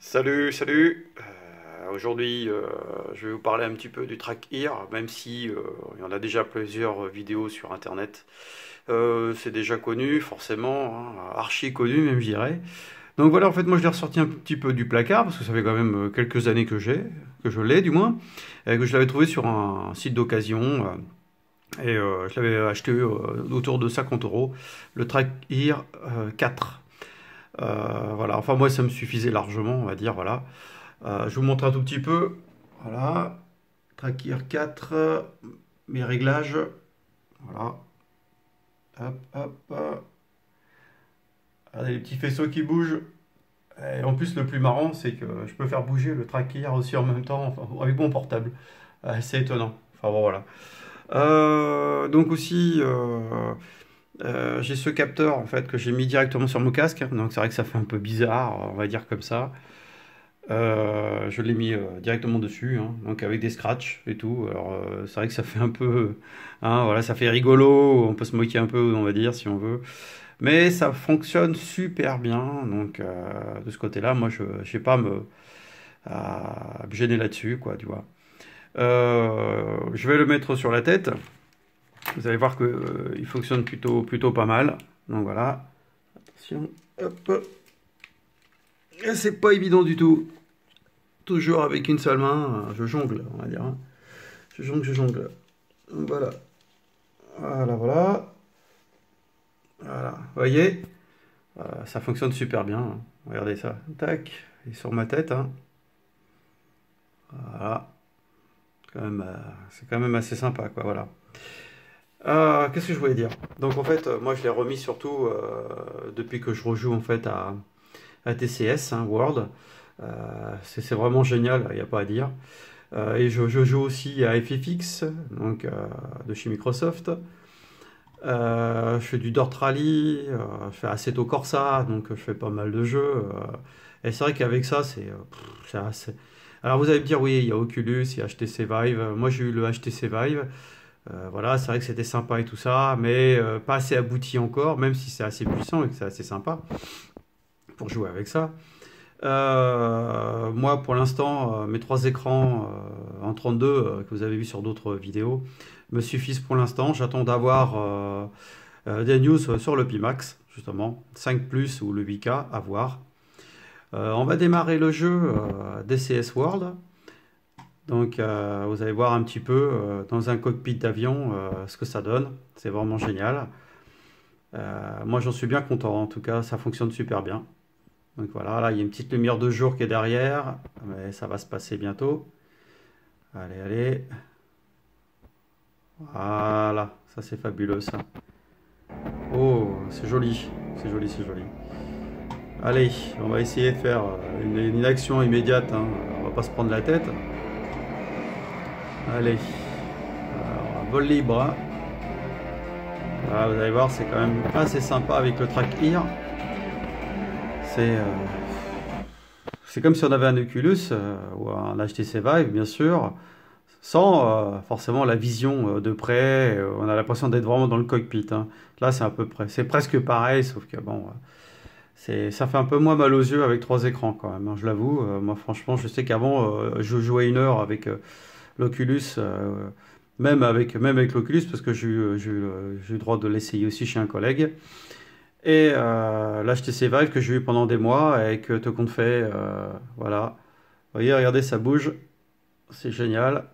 Salut, salut. Aujourd'hui, je vais vous parler un petit peu du Track Ear, même si il y en a déjà plusieurs vidéos sur Internet. C'est déjà connu, forcément, hein, archi connu même, je dirais. Donc voilà, en fait, moi je l'ai ressorti un petit peu du placard parce que ça fait quand même quelques années que je l'ai du moins, et que je l'avais trouvé sur un site d'occasion. Je l'avais acheté autour de 50 euros, le Track Ear 4. Voilà, enfin moi ça me suffisait largement, on va dire, voilà. Je vous montre un tout petit peu. Voilà. Tracker 4, mes réglages. Voilà. Hop, hop, hop. Regardez les petits faisceaux qui bougent. Et en plus, le plus marrant, c'est que je peux faire bouger le tracker aussi en même temps, enfin, avec mon portable. C'est étonnant. Enfin bon, voilà. Donc aussi, j'ai ce capteur en fait que j'ai mis directement sur mon casque. Donc c'est vrai que ça fait un peu bizarre, on va dire comme ça. Je l'ai mis directement dessus, hein, donc avec des scratchs et tout. Alors c'est vrai que ça fait un peu, hein, voilà, ça fait rigolo. On peut se moquer un peu, on va dire, si on veut. Mais ça fonctionne super bien. Donc de ce côté-là, moi, je ne vais pas me gêner là-dessus, quoi, tu vois. Je vais le mettre sur la tête. Vous allez voir que il fonctionne plutôt pas mal. Donc voilà. Attention. Hop. Et c'est pas évident du tout. Toujours avec une seule main, je jongle, on va dire, hein. Je jongle. Voilà. Voilà, voilà. Voilà. Vous voyez, ça fonctionne super bien, hein. Regardez ça. Tac. Et sur ma tête, hein. Voilà. C'est quand même assez sympa, quoi. Voilà. Qu'est-ce que je voulais dire? Donc en fait, moi je l'ai remis surtout depuis que je rejoue en fait à TCS, hein, World. C'est vraiment génial, il n'y a pas à dire. Et je joue aussi à FFX, donc de chez Microsoft. Je fais du Dirt Rally, je fais Assetto Corsa, donc je fais pas mal de jeux. Et c'est vrai qu'avec ça, c'est assez... Alors vous allez me dire, oui, il y a Oculus, il y a HTC Vive. Moi j'ai eu le HTC Vive. Voilà, c'est vrai que c'était sympa et tout ça, mais pas assez abouti encore, même si c'est assez puissant et que c'est assez sympa pour jouer avec ça. Moi, pour l'instant, mes trois écrans en 32 que vous avez vu sur d'autres vidéos me suffisent pour l'instant. J'attends d'avoir des news sur le Pimax, justement, 5 Plus ou le 8K, à voir. On va démarrer le jeu DCS World. Donc, vous allez voir un petit peu dans un cockpit d'avion ce que ça donne. C'est vraiment génial. Moi, j'en suis bien content. En tout cas, ça fonctionne super bien. Donc voilà, là il y a une petite lumière de jour qui est derrière, mais ça va se passer bientôt. Allez, allez. Voilà, ça c'est fabuleux ça. Oh, c'est joli, c'est joli, c'est joli. Allez, on va essayer de faire une action immédiate, hein. On va pas se prendre la tête. Allez, alors, vol libre, hein. Voilà, vous allez voir, c'est quand même assez sympa avec le Track Ear. C'est comme si on avait un Oculus ou un HTC Vive, bien sûr, sans forcément la vision de près. On a l'impression d'être vraiment dans le cockpit, hein. Là, c'est à peu près, c'est presque pareil, sauf que bon, ça fait un peu moins mal aux yeux avec trois écrans quand même, hein, je l'avoue. Moi, franchement, je sais qu'avant, je jouais une heure avec l'Oculus, même avec l'Oculus, parce que j'ai eu le droit de l'essayer aussi chez un collègue. Et l'HTC Vive que j'ai eu pendant des mois et que tout compte fait, voilà. Vous voyez, regardez, ça bouge, c'est génial.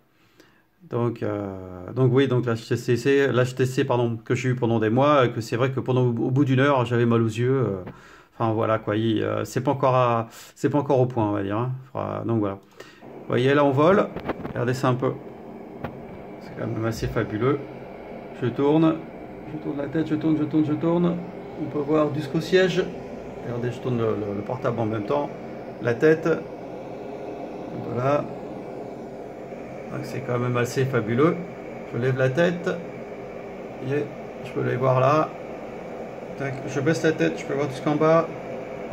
Donc oui, donc l'HTC pardon, que j'ai eu pendant des mois, que c'est vrai que au bout d'une heure, j'avais mal aux yeux. Enfin voilà quoi, c'est pas encore au point, on va dire, hein. Donc voilà. Vous voyez, là on vole. Regardez ça un peu. C'est quand même assez fabuleux. Je tourne la tête, je tourne. On peut voir jusqu'au siège. Regardez, je tourne le portable en même temps. La tête. Voilà. C'est quand même assez fabuleux. Je lève la tête. Et je peux les voir là. Tac, je baisse la tête, je peux voir jusqu'en bas.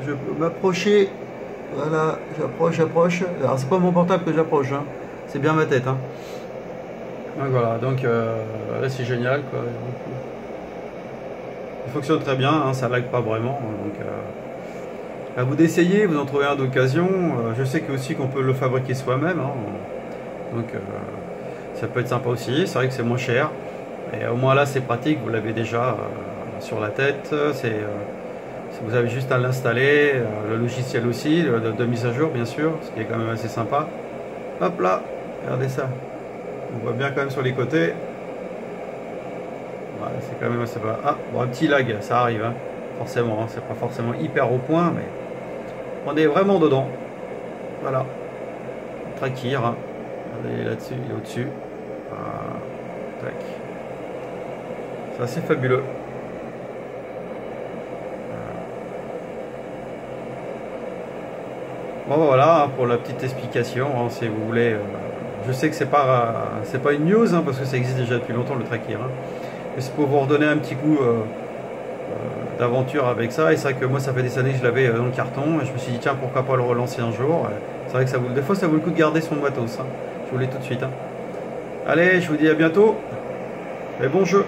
Je peux m'approcher. Voilà, j'approche. Alors c'est pas mon portable que j'approche, hein. C'est bien ma tête, hein. Donc voilà, donc là c'est génial, quoi. Il fonctionne très bien, hein, ça lag pas vraiment. Donc À vous d'essayer, vous en trouvez un d'occasion. Je sais que aussi qu'on peut le fabriquer soi-même, hein. Donc ça peut être sympa aussi. C'est vrai que c'est moins cher. Et au moins là, c'est pratique. Vous l'avez déjà sur la tête. Vous avez juste à l'installer. Le logiciel aussi, de mise à jour, bien sûr, ce qui est quand même assez sympa. Hop là, regardez ça. On voit bien quand même sur les côtés. Ouais, c'est quand même assez pas. Ah, bon, un petit lag, ça arrive, hein. Forcément, hein, c'est pas forcément hyper au point, mais on est vraiment dedans. Voilà. Traquir, hein. Regardez là-dessus, il est au-dessus. Voilà. Tac. C'est assez fabuleux. Bon voilà, hein, pour la petite explication, hein, si vous voulez. Je sais que c'est pas une news, hein, parce que ça existe déjà depuis longtemps le Trakir, hein. Mais c'est pour vous redonner un petit coup d'aventure avec ça. Et c'est vrai que moi, ça fait des années que je l'avais dans le carton. Et je me suis dit, tiens, pourquoi pas le relancer un jour. C'est vrai que des fois, ça vaut le coup de garder son matos, hein. Je vous le dis tout de suite, hein. Allez, je vous dis à bientôt. Et bon jeu.